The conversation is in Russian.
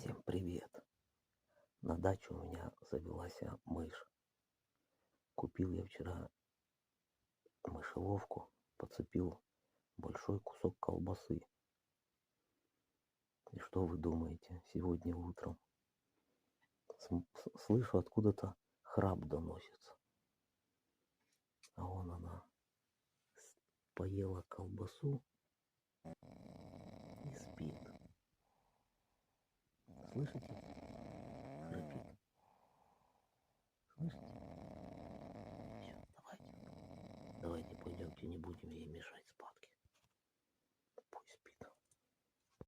Всем привет! На даче у меня завелась мышь. Купил я вчера мышеловку, подцепил большой кусок колбасы. И что вы думаете? Сегодня утром слышу, откуда-то храп доносится. А вон она поела колбасу и спит. Слышите? Храпит. Слышите? Всё, давайте пойдемте, не будем ей мешать спать.